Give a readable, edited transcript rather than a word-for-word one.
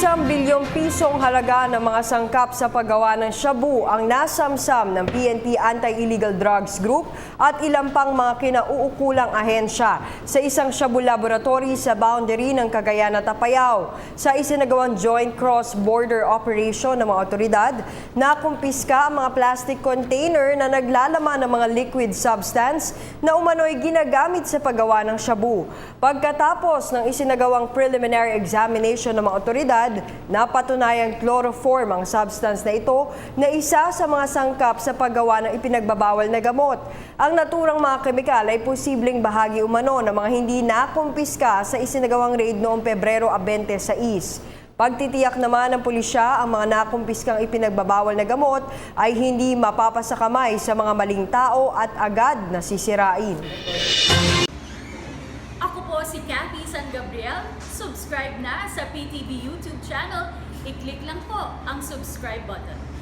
1 bilyong pisong halaga ng mga sangkap sa paggawa ng shabu ang nasamsam ng PNP Anti-Illegal Drugs Group at ilang pang mga kinauukulang ahensya sa isang shabu laboratory sa boundary ng Cagayan at Apayao. Sa isinagawang joint cross-border operation ng mga otoridad, nakumpiska ang mga plastic container na naglalaman ng mga liquid substance na umano'y ginagamit sa paggawa ng shabu. Pagkatapos ng isinagawang preliminary examination ng mga otoridad, napatunayang chloroform ang substance na ito na isa sa mga sangkap sa paggawa ng ipinagbabawal na gamot. Ang naturang mga kemikal ay posibleng bahagi umano ng mga hindi nakumpiska sa isinagawang raid noong Pebrero 26. Pagtitiyak naman ng pulisya ang mga nakumpiskang ipinagbabawal na gamot ay hindi mapapasakamay sa mga maling tao at agad na sisirain. Ako po si Cathy San Gabriel. Subscribe na sa PTV YouTube channel. I-click lang po ang subscribe button.